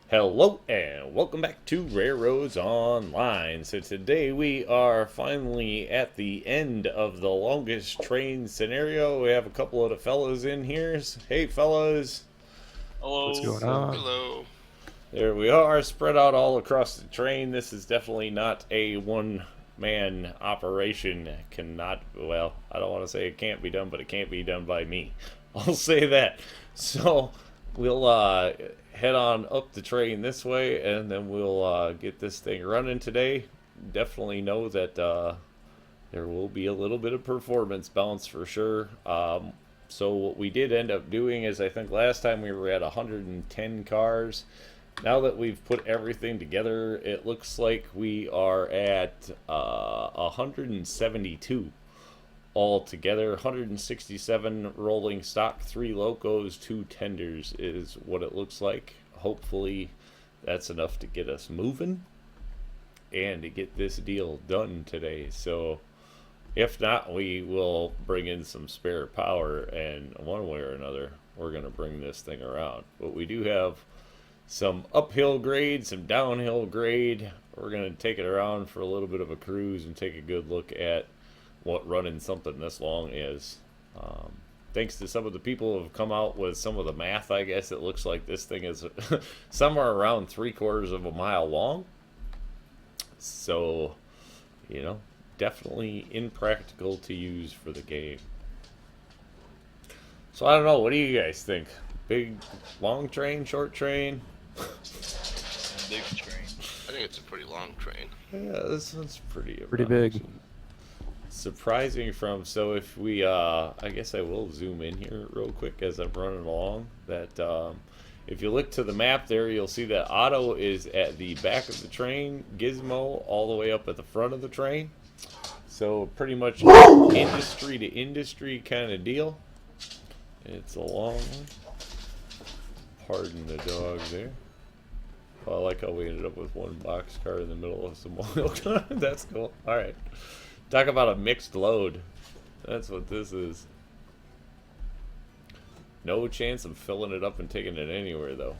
Hello and welcome back to RailRoads Online. So today we are finally at the end of the longest train scenario. We have a couple of the fellows in here. Hey fellows. What's Hello. going on? Hello. There we are, spread out all across the train. This is definitely not a one-man operation. Well, I don't want to say it can't be done, but it can't be done by me. I'll say that. So we'll head on up the train this way, and then we'll get this thing running today. Definitely know that there will be a little bit of performance bounce for sure. So what we did end up doing is, I think last time we were at 110 cars. Now that we've put everything together, it looks like we are at 172 all together. 167 rolling stock, 3 locos, 2 tenders is what it looks like. Hopefully that's enough to get us moving and to get this deal done today. So if not, we will bring in some spare power, and one way or another we're going to bring this thing around. But we do have some uphill grade, some downhill grade. We're going to take it around for a little bit of a cruise and take a good look at what running something this long is. Thanks to some of the people who have come out with some of the math, I guess it looks like this thing is somewhere around 3/4 of a mile long. So, definitely impractical to use for the game. So I don't know, what do you guys think? Big, long train, short train? Big train. I think it's a pretty long train. Yeah, this one's pretty Big. surprising from, so if we I guess I will zoom in here real quick as I'm running along, that if you look to the map there, you'll see that Otto is at the back of the train, Gizmo all the way up at the front of the train. So pretty much industry to industry kind of deal. It's a long one. Pardon the dog there. I like how we ended up with one box car in the middle of some oil. That's cool. Alright. Talk about a mixed load. That's what this is. No chance of filling it up and taking it anywhere, though.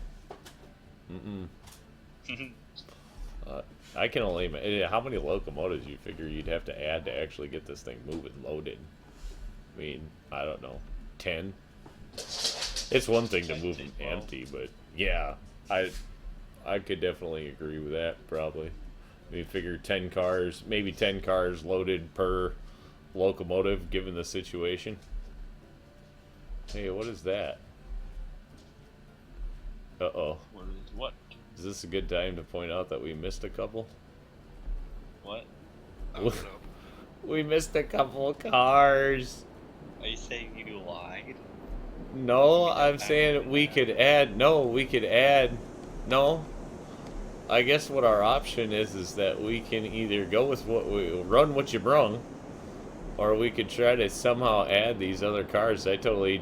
I can only... How many locomotives you figure you'd have to add to actually get this thing moving, loaded? I mean, I don't know. 10? It's one thing to move them empty, but yeah, I could definitely agree with that, probably. I mean, figure 10 cars, maybe 10 cars loaded per locomotive, given the situation. Hey, what is that? Uh-oh. What is what? Is this a good time to point out that we missed a couple? What? I don't know. We missed a couple of cars. Are you saying you lied? No, I'm saying we could add. No, we could add. No. I guess what our option is that we can either go with run what you brung, or we could try to somehow add these other cars. I totally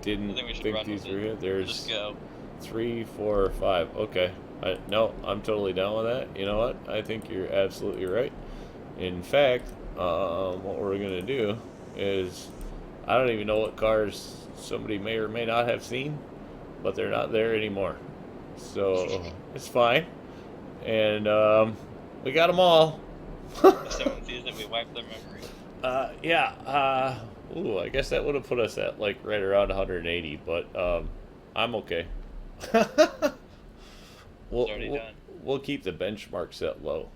didn't think these were here. There's Just go. 3, 4, 5. Okay. No, I'm totally down with that. You know what? I think you're absolutely right. In fact, what we're gonna do is, I don't even know what cars somebody may or may not have seen, but they're not there anymore. So it's fine. And we got them all. If someone sees it, we wipe their memory. Yeah. Ooh, I guess that would have put us at like right around 180, but I'm okay. We'll keep the benchmark set low.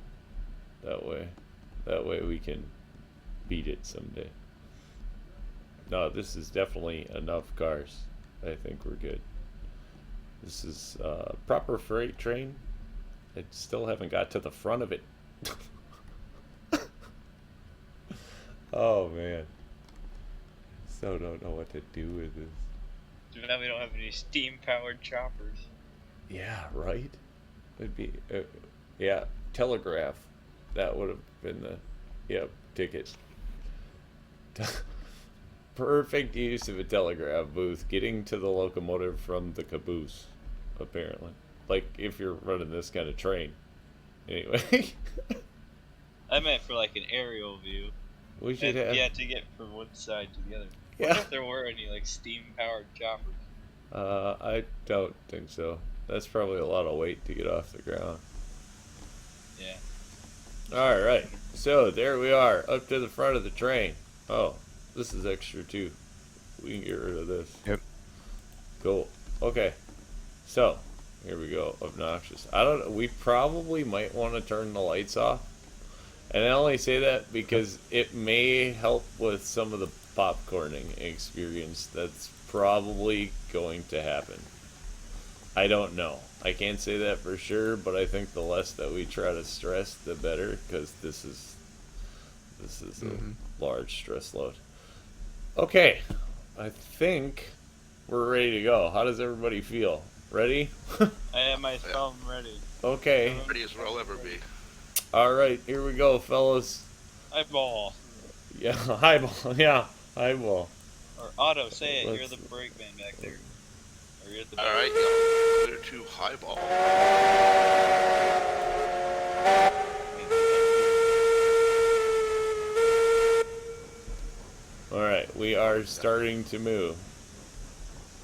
That way we can beat it someday. No, this is definitely enough cars. I think we're good. This is proper freight train. I still haven't got to the front of it. Oh man. So don't know what to do with this. Too bad we don't have any steam-powered choppers. Yeah, right? It'd be, yeah, telegraph. That would have been the, ticket. Perfect use of a telegraph booth, getting to the locomotive from the caboose, apparently. Like, if you're running this kind of train. Anyway. I meant for like an aerial view. We should and have... you had to get from one side to the other. I Yeah. wonder if there were any like steam-powered choppers. I don't think so. That's probably a lot of weight to get off the ground. Yeah. Alright, so there we are, up to the front of the train. Oh, this is extra too. We can get rid of this. Yep. Cool. Okay. So, here we go. Obnoxious. I don't. We probably might want to turn the lights off. And I only say that because it may help with some of the popcorning experience that's probably going to happen. I don't know. I can't say that for sure, but I think the less that we try to stress, the better, because this is a large stress load. Okay, I think we're ready to go. How does everybody feel? Ready? I have my thumb ready. Okay. Ready as we'll ever be. All right, here we go, fellas. Eyeball. Yeah, highball. Yeah, highball. Or Otto, say it. You're the brake man back there. Or you're the. All right, clear to highball. All right, we are starting to move.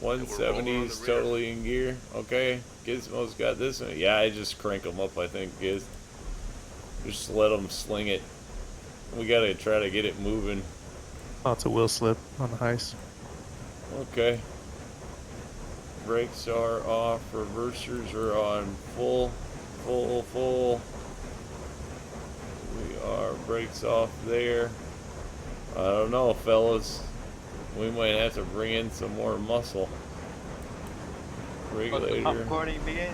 170's totally in gear. Okay, Gizmo's got this one. Yeah, I just crank them up, I think, Giz. Just let them sling it. We gotta try to get it moving. Lots of wheel slip on the heist. Okay. Brakes are off. Reversers are on full. We are brakes off there. I don't know, fellas. We might have to bring in some more muscle. Regulator. Popcorning begin.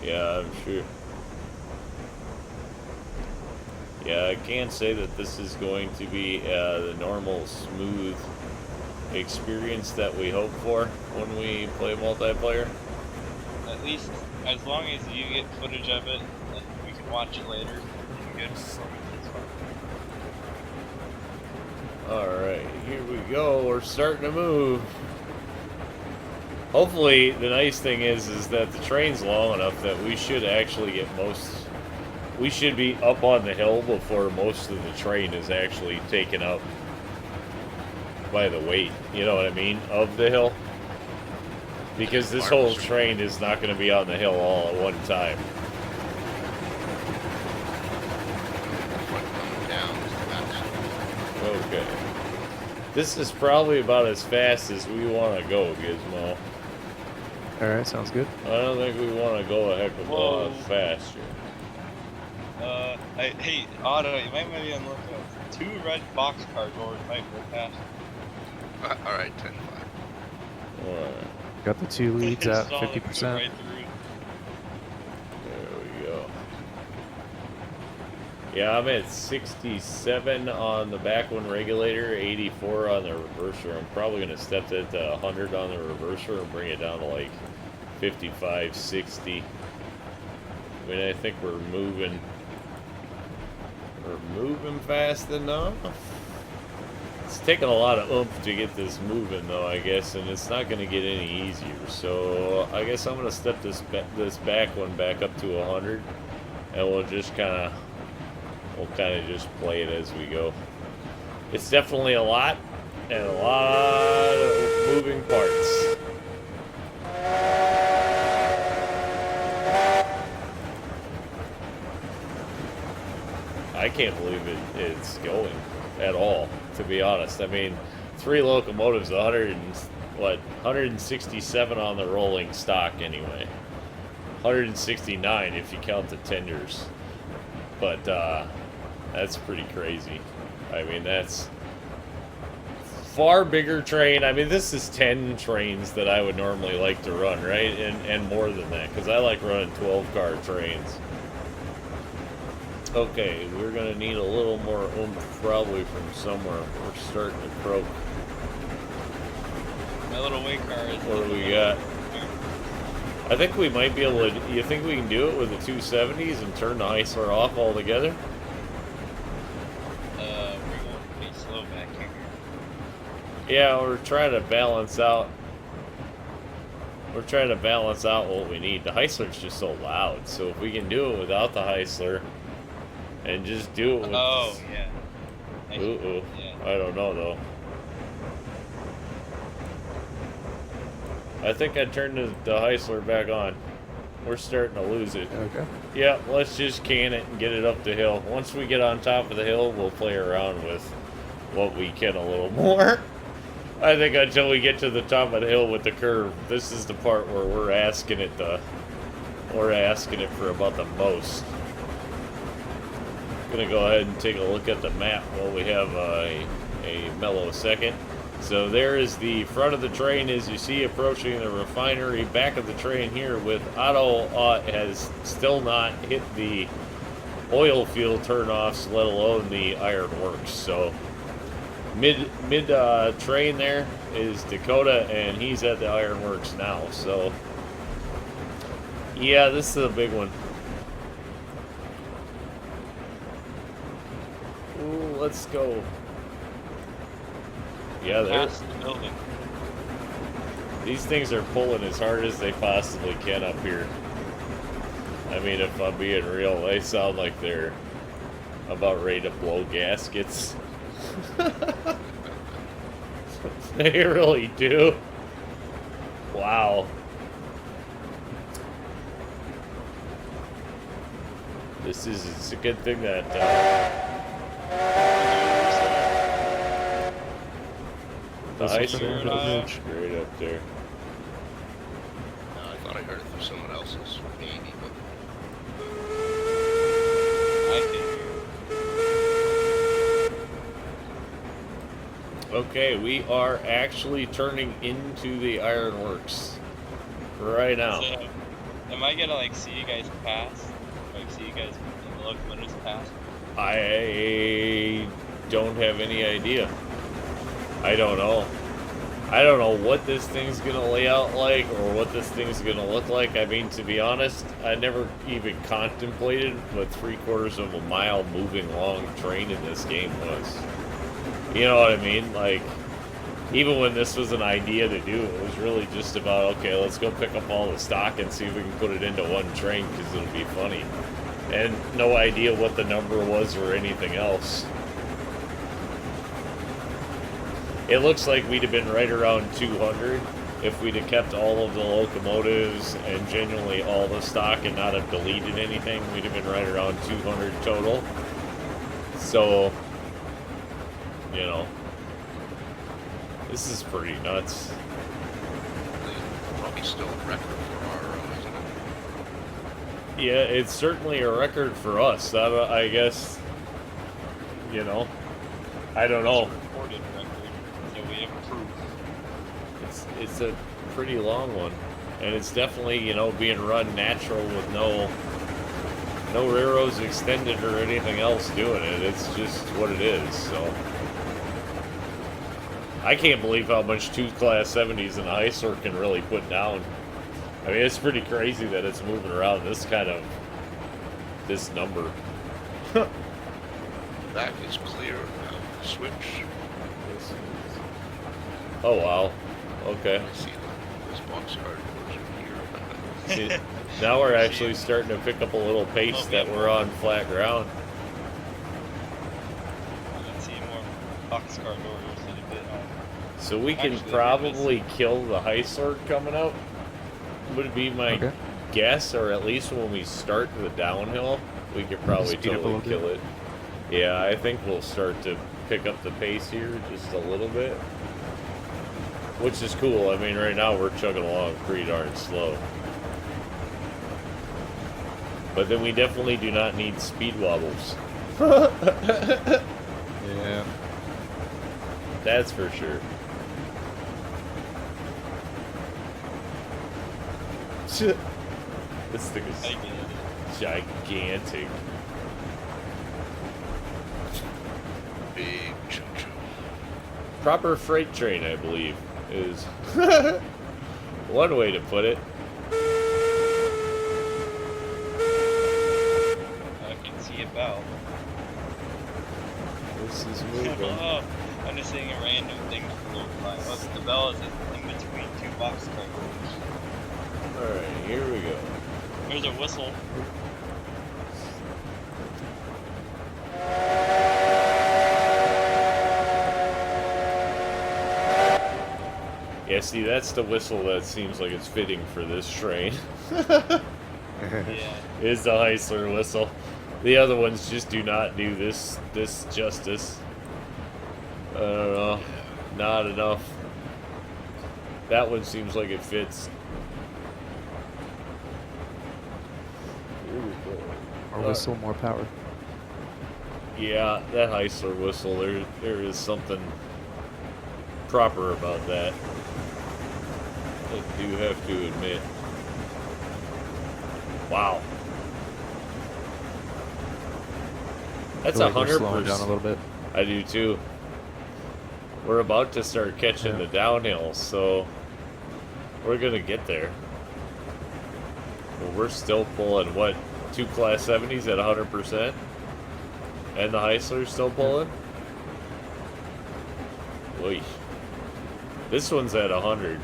Yeah, I'm sure. Yeah, I can't say that this is going to be the normal smooth experience that we hope for when we play multiplayer. At least, as long as you get footage of it, and we can watch it later. Good. Alright, here we go. We're starting to move. Hopefully, the nice thing is that the train's long enough that we should actually get we should be up on the hill before most of the train is actually taken up by the weight, you know what I mean, of the hill. Because this whole train is not going to be on the hill all at one time. Okay. This is probably about as fast as we want to go, Gizmo. Alright, sounds good. I don't think we want to go a heck of a lot faster. Hey, Otto, you might be on the lookout. 2 red boxcar doors might go past. Alright, 10-5. Alright. Got the 2 leads at Solid, 50%. go right through. There we go. Yeah, I'm at 67 on the back one regulator, 84 on the reverser. I'm probably going to step that to 100 on the reverser and bring it down to like 55, 60. I mean, I think we're moving fast enough. It's taking a lot of oomph to get this moving, though, I guess, and it's not going to get any easier. So I guess I'm going to step this back one back up to 100, and we'll kind of just play it as we go. It's definitely a lot, and a lot of moving parts. I can't believe it's going at all, to be honest. I mean, 3 locomotives, 167 on the rolling stock anyway. 169 if you count the tenders. But that's pretty crazy. I mean, that's far bigger train. I mean, this is 10 trains that I would normally like to run, right? And more than that, because I like running 12-car trains. Okay, we're going to need a little more oomph probably from somewhere. We're starting to croak. My little weight car is. What do we got? I think we might be able to. You think we can do it with the 270s and turn the Heisler off altogether? We're going pretty slow back here. Yeah, we're trying to balance out. We're trying to balance out what we need. The Heisler's just so loud, so if we can do it without the Heisler, and just do it with. Oh yeah. Ooh. Yeah. I don't know though. I think I turned the Heisler back on. We're starting to lose it. Okay. Yeah, let's just can it and get it up the hill. Once we get on top of the hill, we'll play around with what we can a little more. I think until we get to the top of the hill with the curve, this is the part where we're asking it for about the most. Gonna go ahead and take a look at the map while we have a mellow second. So there is the front of the train as you see approaching the refinery. Back of the train here with Otto has still not hit the oil field turnoffs, let alone the ironworks. So mid train there is Dakota, and he's at the ironworks now. So yeah, this is a big one. Ooh, let's go. Yeah, Past the building. these things are pulling as hard as they possibly can up here. I mean, if I'm being real, they sound like they're about ready to blow gaskets. They really do. Wow. It's a good thing that the ice Something is on the ridge. great up there. I thought I heard it through someone else's, maybe, but I can hear. Okay, we are actually turning into the ironworks right now. So, am I gonna like see you guys pass? Like see you guys in the locomotives pass? I don't have any idea. I don't know. I don't know what this thing's gonna lay out like or what this thing's gonna look like. I mean, to be honest, I never even contemplated what 3/4 of a mile moving long train in this game was. You know what I mean? Like, even when this was an idea to do, it was really just about, okay, let's go pick up all the stock and see if we can put it into one train because it'll be funny. And no idea what the number was or anything else. It looks like we'd have been right around 200 if we'd have kept all of the locomotives and genuinely all the stock and not have deleted anything. We'd have been right around 200 total. So, you know, this is pretty nuts. probably still a record for our, isn't it? Yeah, it's certainly a record for us. I guess, you know, I don't know. Recorded record, so we have proof. It's a pretty long one, and it's definitely, you know, being run natural with no railroads extended or anything else doing it. It's just what it is. So I can't believe how much 2 Class 70s an ISOR can really put down. I mean, it's pretty crazy that it's moving around this number. Back is clear now. Switch. Oh wow. Okay. I see this boxcar version here. See, now we're actually starting to pick up a little pace that we're on flat ground. Let's see more boxcar doors in a bit. So we can Actually, probably kill the high sword coming out. Would be my Okay. guess, or at least when we start the downhill, we could probably Speed up a totally little kill it. Yeah, I think we'll start to pick up the pace here just a little bit. Which is cool. I mean, right now we're chugging along pretty darn slow. But then we definitely do not need speed wobbles. Yeah. That's for sure. This thing is I get it. gigantic. Big choo-choo. Proper freight train, I believe, is one way to put it. I can see a bell. This is moving. Oh, I'm just seeing a random thing float by. Oh, the bell is in between 2 boxcar doors. Alright, here we go. There's a whistle. Yeah, see, that's the whistle that seems like it's fitting for this train. Yeah. Is the Heisler whistle. The other ones just do not do this justice. I don't know. Not enough. That one seems like it fits. More whistle, more power. Yeah, that Heisler whistle, there is something proper about that. I do have to admit. Wow. That's I feel like we're 100%. slowing down a little bit. I do too. We're about to start catching the downhill, so we're gonna get there. Well, we're still pulling what, 2 Class 70s at 100%, and the Heisler's still pulling. Oy. This one's at 100.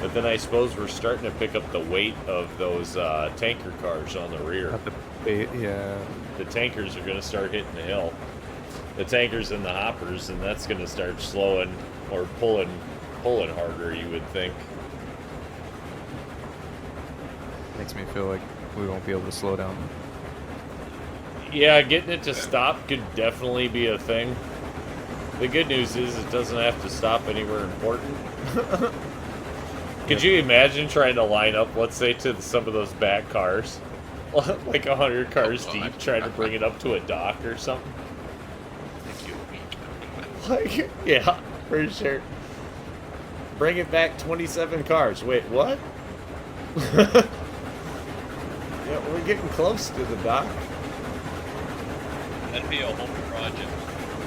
But then I suppose we're starting to pick up the weight of those tanker cars on the rear. Yeah. The tankers are going to start hitting the hill. The tankers and the hoppers, and that's going to start slowing or pulling harder, you would think. Makes me feel like we won't be able to slow down. Yeah, getting it to stop could definitely be a thing. The good news is it doesn't have to stop anywhere important. Could you imagine trying to line up, let's say, to some of those back cars? Like 100 cars deep, trying to bring it up to a dock or something? Like, yeah, for sure. Bring it back 27 cars. Wait, what? Yeah, we're getting close to the dock. That'd be a whole project.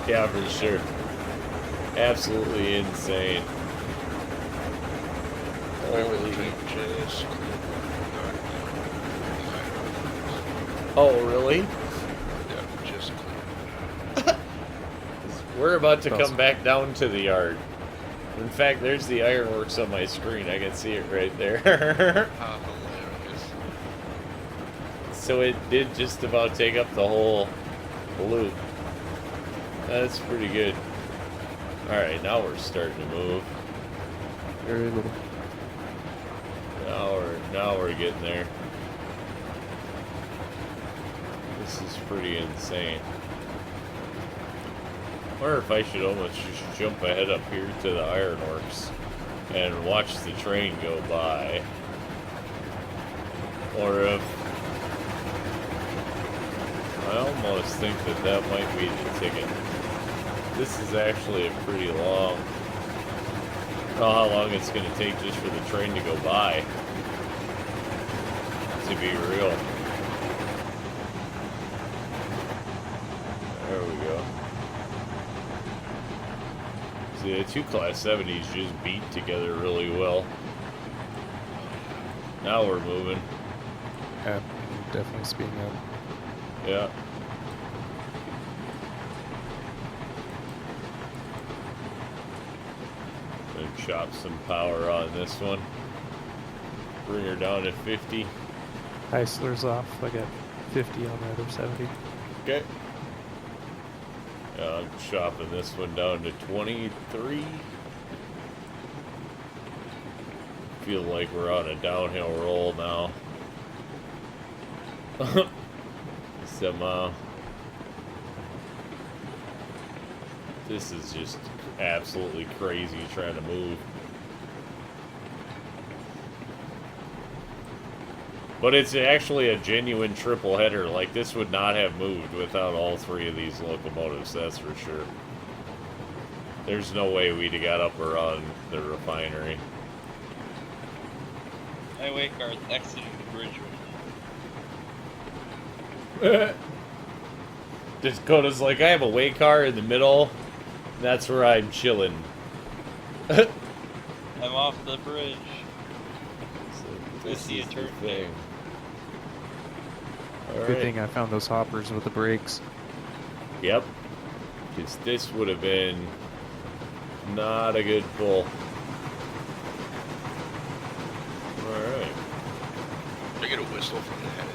Yeah, for sure. Absolutely insane. Oh, really? Yeah, just clear. We're about to come back down to the yard. In fact, there's the ironworks on my screen. I can see it right there. Hilarious. So it did just about take up the whole loop. That's pretty good. Alright, now we're starting to move. Very little. Now we're getting there. This is pretty insane. I wonder if I should almost just jump ahead up here to the ironworks and watch the train go by. Or if... I almost think that might be the ticket. This is actually a pretty long... I don't know how long it's going to take just for the train to go by. To be real. There we go. See, the 2 Class 70s just beat together really well. Now we're moving. Yeah, definitely speeding up. Yeah. And chop some power on this one. Bring her down to 50. Heisler's off. I got 50 on the other 70. Okay. I'm chopping this one down to 23. Feel like we're on a downhill roll now. Somehow. This is just absolutely crazy trying to move. But it's actually a genuine triple header. Like, this would not have moved without all 3 of these locomotives, that's for sure. There's no way we'd have got up around the refinery. Highway cars exiting the bridge right now. Dakota's like, I have a way car in the middle. That's where I'm chilling. I'm off the bridge. So I see a turn there. Good thing I found those hoppers with the brakes. Yep. Because this would have been not a good pull. Alright. I get a whistle from the head.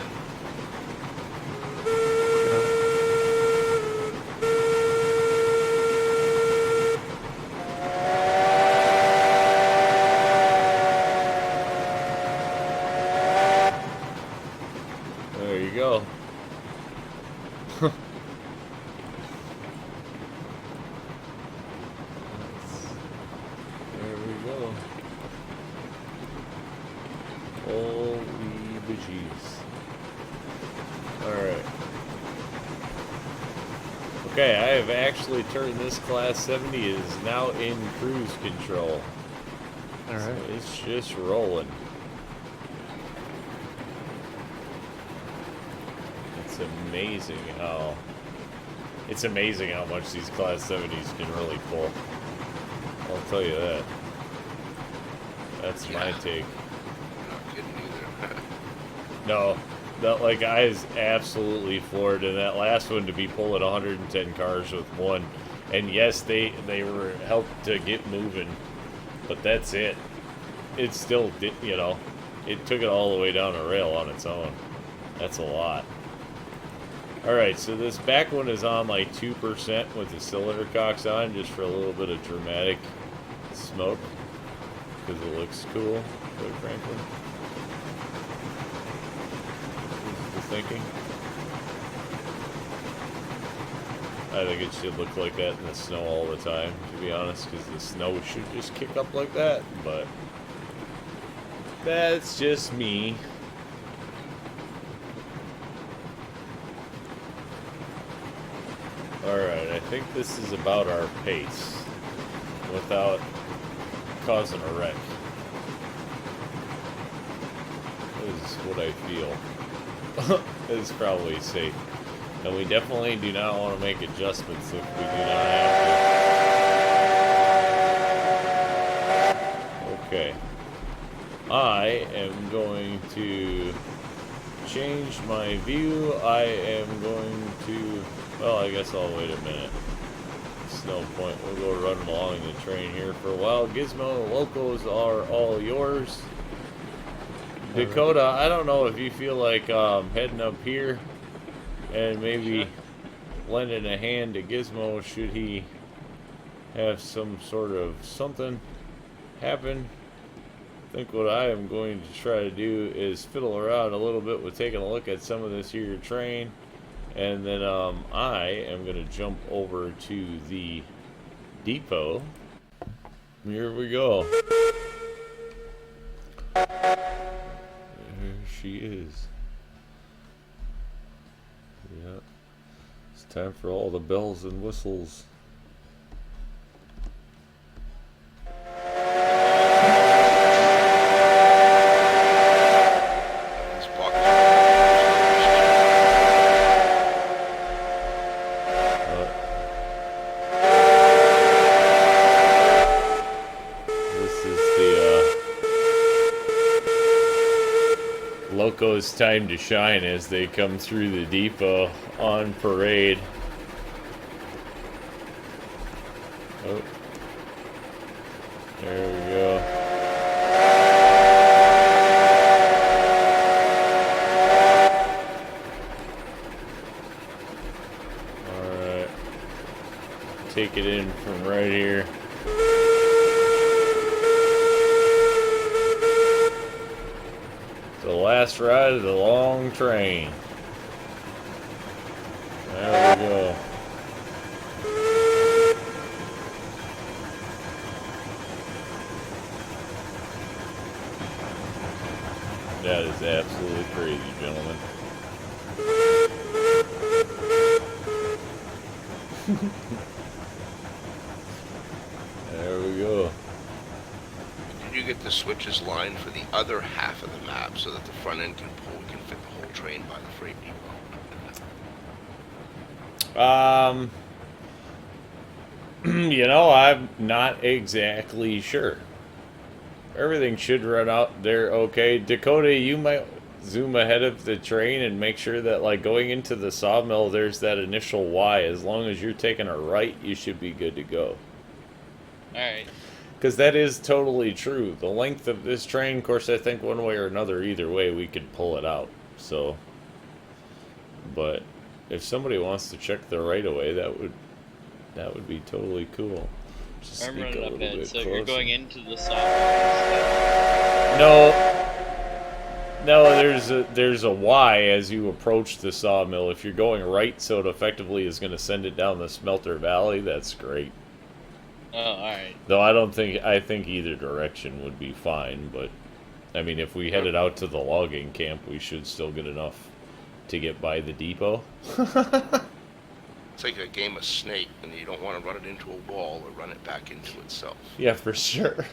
100. jeez. Alright. Okay, I have actually turned this Class 70. It is now in cruise control. Alright. So it's just rolling. It's amazing how much these Class 70s can really pull. I'll tell you that. That's my take. Not kidding either. No, that like I was absolutely floored in that last one to be pulling 110 cars with one, and yes, they were helped to get moving, but that's it. It still did, you know, it took it all the way down a rail on its own. That's a lot. All right, so this back one is on like 2% with the cylinder cocks on, just for a little bit of dramatic smoke, because it looks cool, quite frankly. Thinking. I think it should look like that in the snow all the time, to be honest, because the snow should just kick up like that, but that's just me. Alright, I think this is about our pace without causing a wreck. This is what I feel. Is probably safe. And we definitely do not want to make adjustments if we do not have to. Okay. I am going to change my view. I am going to... Well, I guess I'll wait a minute. It's no point. We'll go running along the train here for a while. Gizmo, locos are all yours. Dakota, I don't know if you feel like heading up here and maybe lending a hand to Gizmo should he have some sort of something happen. I think what I am going to try to do is fiddle around a little bit with taking a look at some of this here train, and then I am going to jump over to the depot. Here we go. There she is. Yeah. It's time for all the bells and whistles. Locos' time to shine as they come through the depot on parade. Oh, there we go. All right, take it in from right here. The last ride of the long train. There we go. That is absolutely crazy, gentlemen. There we go. Did you get the switches line for the other half of the map so that the front end can fit the whole train by the freight depot? You know, I'm not exactly sure. Everything should run out there okay. Dakota, you might zoom ahead of the train and make sure that, like, going into the sawmill, there's that initial Y. As long as you're taking a right, you should be good to go. Alright. Because that is totally true. The length of this train, of course, I think one way or another, either way, we could pull it out. So, but if somebody wants to check the right of way, that would be totally cool. Just I'm sneak running a up little in, bit so if closer. you're going into the sawmill. No, there's a Y as you approach the sawmill. If you're going right, so it effectively is going to send it down the smelter valley. That's great. Oh, alright. Though I think either direction would be fine, but I mean, if we headed out to the logging camp, we should still get enough to get by the depot. It's like a game of Snake, and you don't want to run it into a wall or run it back into itself. Yeah, for sure.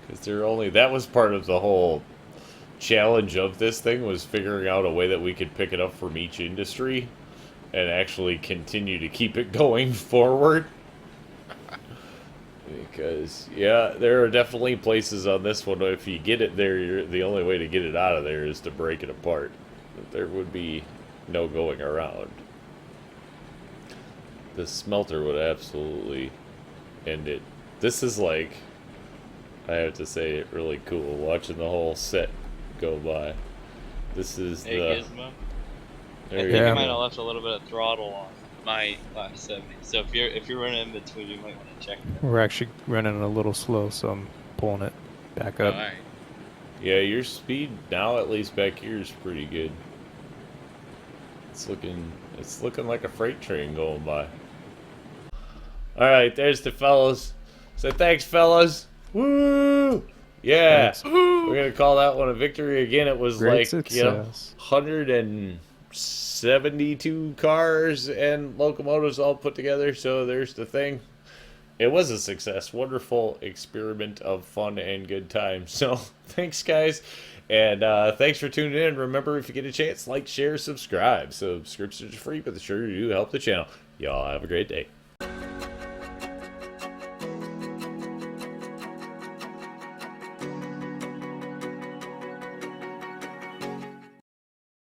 Because that was part of the whole challenge of this thing, was figuring out a way that we could pick it up from each industry and actually continue to keep it going forward. Because, yeah, there are definitely places on this one, if you get it there, the only way to get it out of there is to break it apart. There would be no going around. The smelter would absolutely end it. This is like, I have to say, it really cool watching the whole set go by. This is Hey, the... Gizmo. There I you think I go. might have left a little bit of throttle on my last 70. So if you're running in between, you might want to check that. We're actually running a little slow, so I'm pulling it back up. Alright. Yeah, your speed now, at least back here, is pretty good. It's looking like a freight train going by. Alright, there's the fellas. So thanks, fellas. Woo! Yeah. Thanks. We're gonna call that one a victory again. It was Great like, success. 172 cars and locomotives all put together. So there's the thing. It was a success. Wonderful experiment of fun and good times. So thanks, guys. And thanks for tuning in. Remember, if you get a chance, like, share, subscribe. Subscriptions are free, but they sure do help the channel. Y'all have a great day.